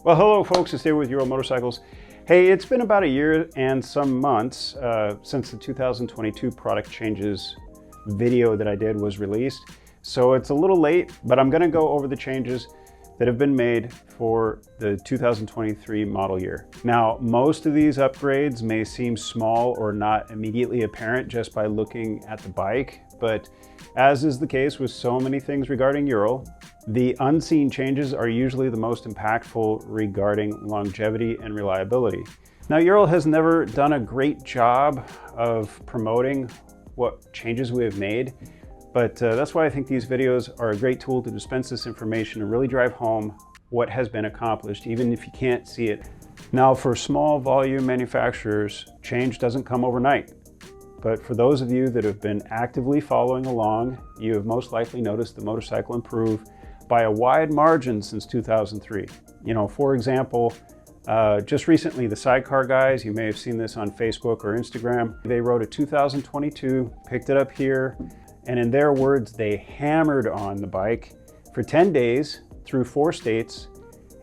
Well, hello folks, it's Dave with URAL Motorcycles. Hey, it's been about a year and some months since the 2022 product changes video that I did was released. So it's a little late, but I'm gonna go over the changes that have been made for the 2023 model year. Now, most of these upgrades may seem small or not immediately apparent just by looking at the bike, but as is the case with so many things regarding URAL, the unseen changes are usually the most impactful regarding longevity and reliability. Now, URAL has never done a great job of promoting what changes we have made, but that's why I think these videos are a great tool to dispense this information and really drive home what has been accomplished, even if you can't see it. Now, for small volume manufacturers, change doesn't come overnight. But for those of you that have been actively following along, you have most likely noticed the motorcycle improve by a wide margin since 2003. You know, for example, just recently the Sidecar guys, you may have seen this on Facebook or Instagram, they wrote a 2022, picked it up here, and in their words, they hammered on the bike for 10 days through 4 states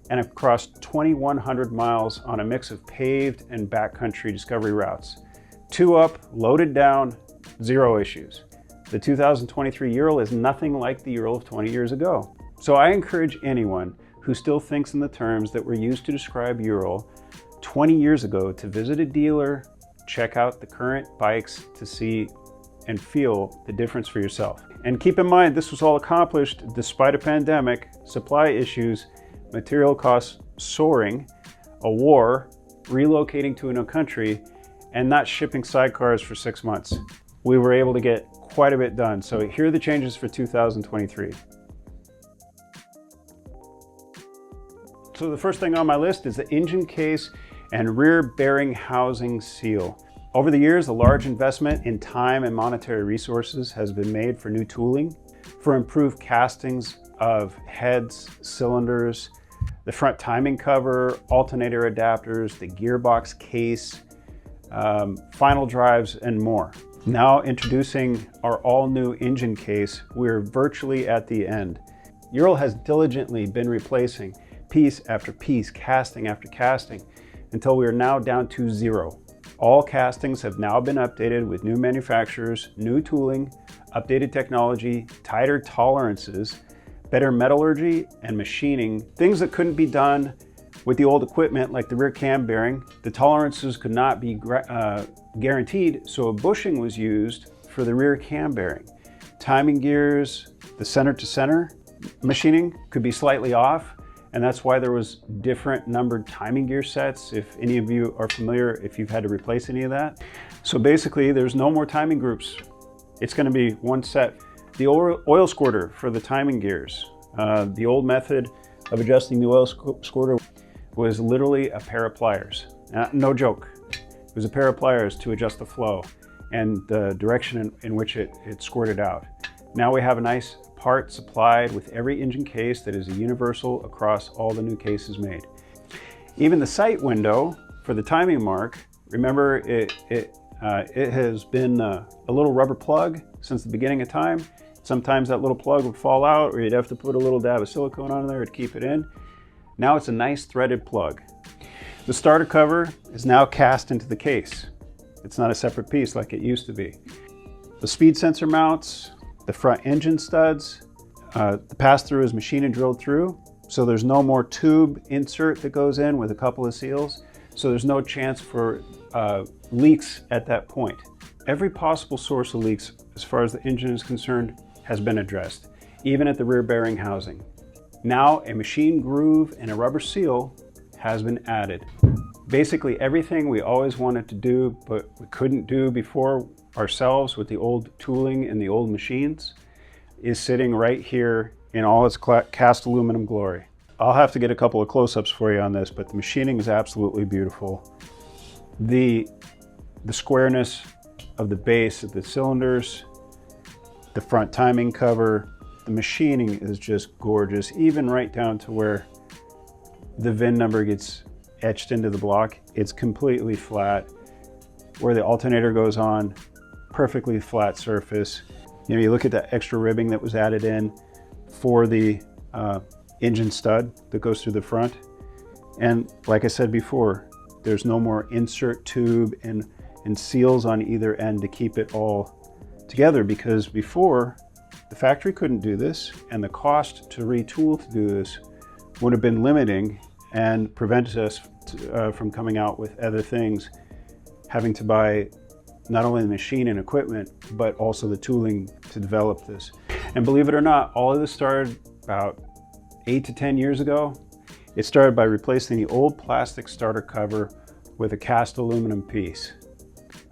and across 2,100 miles on a mix of paved and backcountry discovery routes. 2 up, loaded down, 0 issues. The 2023 URAL is nothing like the URAL of 20 years ago. So I encourage anyone who still thinks in the terms that were used to describe URAL 20 years ago to visit a dealer, check out the current bikes to see and feel the difference for yourself. And keep in mind, this was all accomplished despite a pandemic, supply issues, material costs soaring, a war, relocating to a new country, and not shipping sidecars for 6 months. We were able to get quite a bit done. So here are the changes for 2023. So the first thing on my list is the engine case and rear bearing housing seal. Over the years, a large investment in time and monetary resources has been made for new tooling, for improved castings of heads, cylinders, the front timing cover, alternator adapters, the gearbox case, final drives, and more. Now introducing our all-new engine case, we're virtually at the end. URAL has diligently been replacing piece after piece, casting after casting, until we are now down to 0. All castings have now been updated with new manufacturers, new tooling, updated technology, tighter tolerances, better metallurgy and machining, things that couldn't be done with the old equipment like the rear cam bearing. The tolerances could not be guaranteed, so a bushing was used for the rear cam bearing. Timing gears, the center to center machining could be slightly off, and that's why there was different numbered timing gear sets, if any of you are familiar, if you've had to replace any of that. So basically, there's no more timing groups. It's gonna be one set. The oil squirter for the timing gears. The old method of adjusting the oil squirter was literally a pair of pliers. No joke. It was a pair of pliers to adjust the flow and the direction in which it squirted out. Now we have a nice part supplied with every engine case that is a universal across all the new cases made. Even the sight window for the timing mark, remember it has been a little rubber plug since the beginning of time. Sometimes that little plug would fall out, or you'd have to put a little dab of silicone on there to keep it in. Now it's a nice threaded plug. The starter cover is now cast into the case. It's not a separate piece like it used to be. The speed sensor mounts, the front engine studs, the pass-through is machined and drilled through, so there's no more tube insert that goes in with a couple of seals, so there's no chance for leaks at that point. Every possible source of leaks, as far as the engine is concerned, has been addressed, even at the rear bearing housing. Now a machine groove and a rubber seal has been added. Basically everything we always wanted to do but we couldn't do before ourselves with the old tooling and the old machines is sitting right here in all its cast aluminum glory. I'll have to get a couple of close-ups for you on this, but the machining is absolutely beautiful. The squareness of the base of the cylinders, the front timing cover, the machining is just gorgeous, even right down to where the VIN number gets etched into the block. It's completely flat. Where the alternator goes on, perfectly flat surface. You know, you look at that extra ribbing that was added in for the engine stud that goes through the front. And like I said before, there's no more insert tube and seals on either end to keep it all together, because before, the factory couldn't do this, and the cost to retool to do this would have been limiting and prevented us from coming out with other things, having to buy not only the machine and equipment, but also the tooling to develop this. And believe it or not, all of this started about 8 to 10 years ago. It started by replacing the old plastic starter cover with a cast aluminum piece.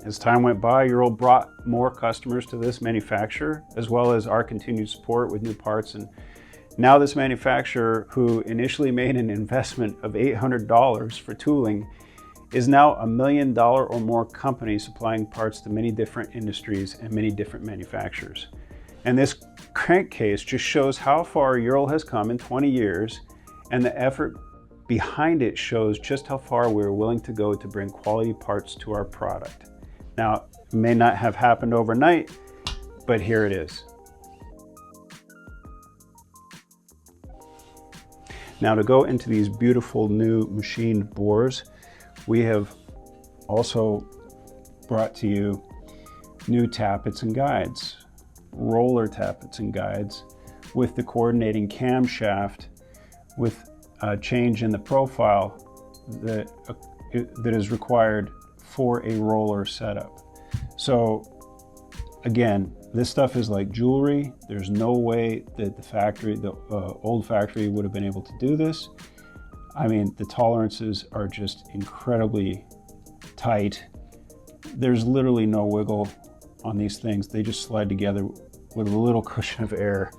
As time went by, URAL brought more customers to this manufacturer, as well as our continued support with new parts. And now this manufacturer, who initially made an investment of $800 for tooling, is now $1 million or more company supplying parts to many different industries and many different manufacturers. And this crankcase just shows how far URAL has come in 20 years, and the effort behind it shows just how far we're willing to go to bring quality parts to our product. Now, it may not have happened overnight, but here it is. Now, to go into these beautiful new machined bores, we have also brought to you new tappets and guides, roller tappets and guides with the coordinating camshaft with a change in the profile that is required for a roller setup. So again, this stuff is like jewelry. There's no way that the old factory would have been able to do this. I mean, the tolerances are just incredibly tight. There's literally no wiggle on these things. They just slide together with a little cushion of air.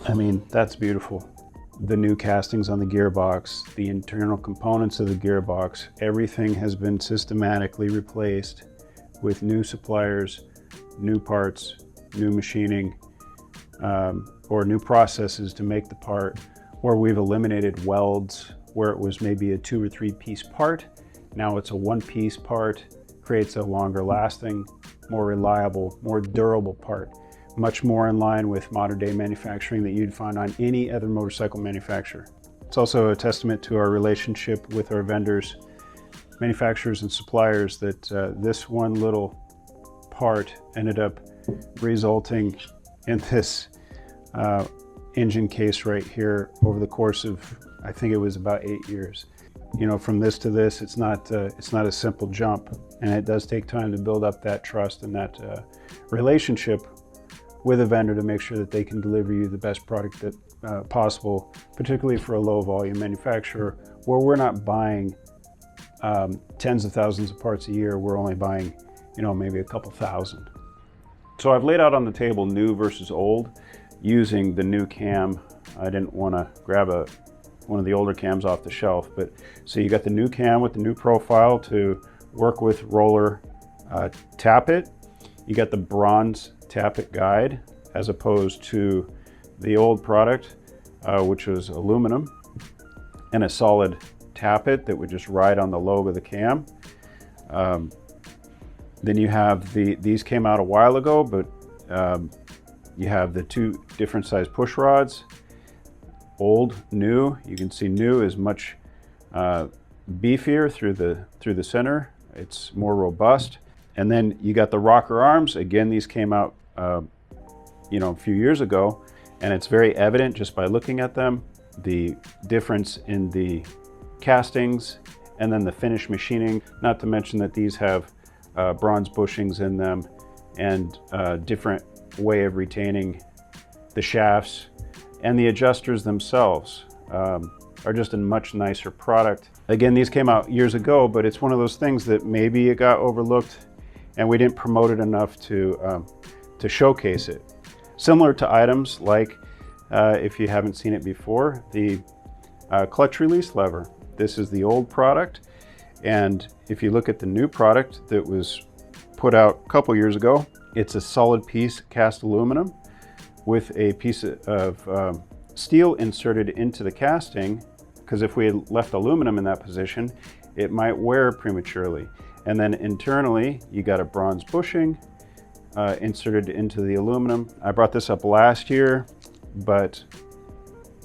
I mean, that's beautiful. The new castings on the gearbox, the internal components of the gearbox, everything has been systematically replaced with new suppliers, new parts, new machining, or new processes to make the part, or we've eliminated welds where it was maybe a 2 or 3 piece part. Now it's a 1-piece part, creates a longer lasting, more reliable, more durable part, much more in line with modern day manufacturing that you'd find on any other motorcycle manufacturer. It's also a testament to our relationship with our vendors, manufacturers and suppliers, that this one little part ended up resulting in this engine case right here over the course of, I think it was about 8 years. You know, from this to this, it's not a simple jump, and it does take time to build up that trust and that relationship with a vendor to make sure that they can deliver you the best product that possible, particularly for a low volume manufacturer where we're not buying tens of thousands of parts a year. We're only buying, you know, maybe a couple thousand. So I've laid out on the table new versus old using the new cam. I didn't want to grab one of the older cams off the shelf, but so you got the new cam with the new profile to work with roller tappet. You got the bronze tappet guide as opposed to the old product, which was aluminum, and a solid tappet that would just ride on the lobe of the cam. Then you have these came out a while ago, but you have the 2 different size push rods, old, new. You can see new is much beefier through the center. It's more robust. And then you got the rocker arms. Again, these came out you know, a few years ago, and it's very evident just by looking at them, the difference in the castings and then the finish machining, not to mention that these have bronze bushings in them and a different way of retaining the shafts, and the adjusters themselves are just a much nicer product. Again, these came out years ago, but it's one of those things that maybe it got overlooked and we didn't promote it enough to showcase it. Similar to items like, if you haven't seen it before, the clutch release lever. This is the old product, and if you look at the new product that was put out a couple years ago, it's a solid piece cast aluminum with a piece of steel inserted into the casting, because if we had left aluminum in that position, it might wear prematurely. And then internally, you got a bronze bushing, inserted into the aluminum. I brought this up last year, but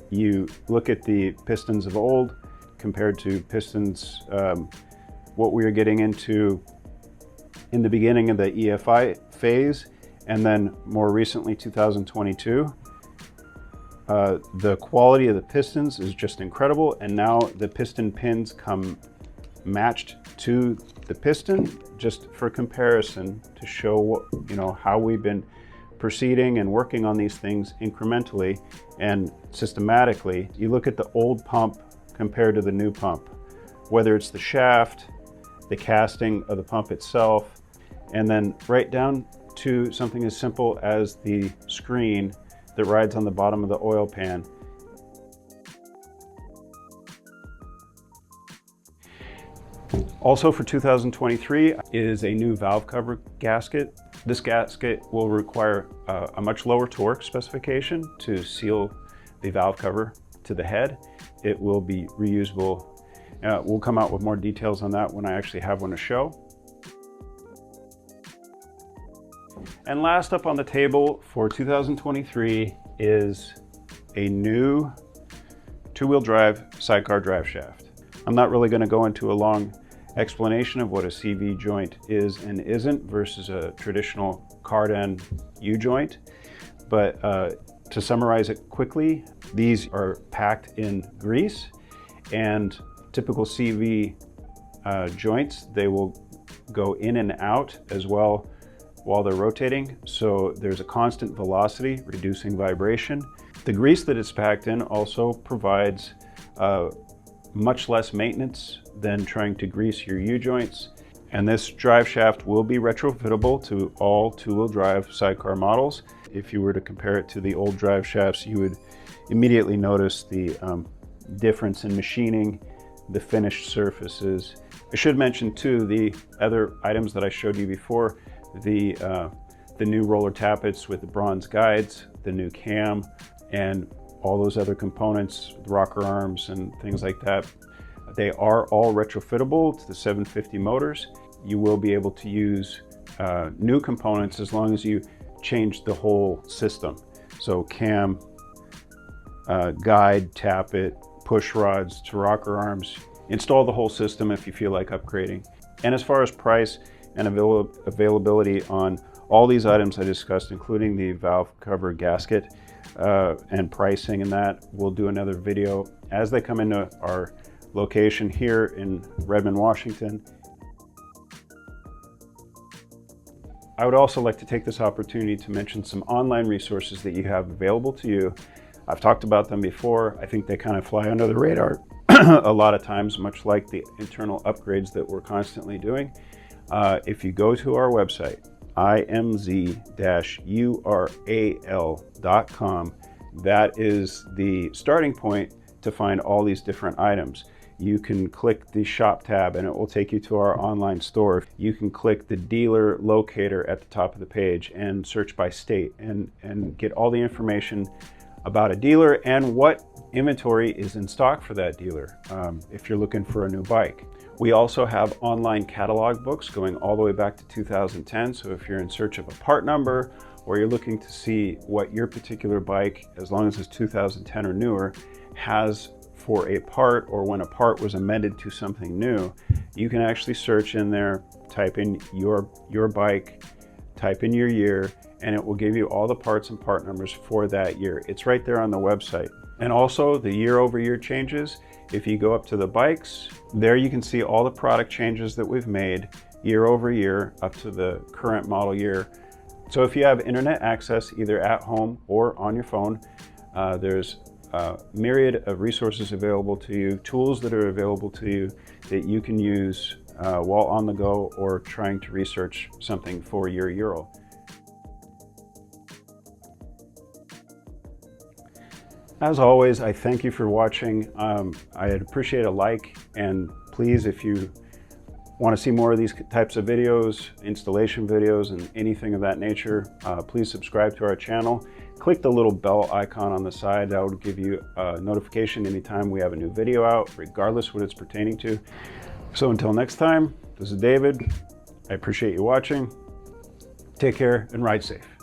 you look at the pistons of old compared to pistons, what we were getting into in the beginning of the EFI phase, and then more recently 2022. The quality of the pistons is just incredible, and now the piston pins come matched to the piston, just for comparison, to show what, how we've been proceeding and working on these things incrementally and systematically. You look at the old pump compared to the new pump, whether it's the shaft, the casting of the pump itself, and then right down to something as simple as the screen that rides on the bottom of the oil pan. Also for 2023 is a new valve cover gasket. This gasket will require a much lower torque specification to seal the valve cover to the head. It will be reusable. We'll come out with more details on that when I actually have one to show. And last up on the table for 2023 is a new two-wheel drive sidecar drive shaft. I'm not really going to go into a long explanation of what a CV joint is and isn't versus a traditional cardan U-joint, but to summarize it quickly, these are packed in grease, and typical CV joints, they will go in and out as well while they're rotating, so there's a constant velocity, reducing vibration. The grease that it's packed in also provides much less maintenance than trying to grease your U-joints. And this drive shaft will be retrofittable to all two-wheel drive sidecar models. If you were to compare it to the old drive shafts, you would immediately notice the difference in machining, the finished surfaces. I should mention too, the other items that I showed you before, the new roller tappets with the bronze guides, the new cam, and all those other components, the rocker arms and things like that. They are all retrofittable to the 750 motors. You will be able to use new components as long as you change the whole system. So cam, guide, tappet, push rods to rocker arms. Install the whole system if you feel like upgrading. And as far as price and availability on all these items I discussed, including the valve cover gasket and pricing and that, we'll do another video as they come into our location here in Redmond, Washington. I would also like to take this opportunity to mention some online resources that you have available to you. I've talked about them before. I think they kind of fly under the radar a lot of times, much like the internal upgrades that we're constantly doing. If you go to our website, imz-ural.com, that is the starting point to find all these different items. You can click the shop tab and it will take you to our online store. You can click the dealer locator at the top of the page and search by state and get all the information about a dealer and what inventory is in stock for that dealer if you're looking for a new bike. We also have online catalog books going all the way back to 2010. So if you're in search of a part number or you're looking to see what your particular bike, as long as it's 2010 or newer, has for a part, or when a part was amended to something new, you can actually search in there, type in your bike, type in your year, and it will give you all the parts and part numbers for that year. It's right there on the website. And also the year-over-year changes. If you go up to the bikes, there you can see all the product changes that we've made year over year up to the current model year. So if you have internet access either at home or on your phone, there's a myriad of resources available to you, tools that are available to you that you can use while on the go or trying to research something for your Ural. As always, I thank you for watching. I'd appreciate a like, and please, if you want to see more of these types of videos, installation videos, and anything of that nature, please subscribe to our channel. Click the little bell icon on the side. That will give you a notification anytime we have a new video out, regardless what it's pertaining to. So until next time, this is David. I appreciate you watching. Take care and ride safe.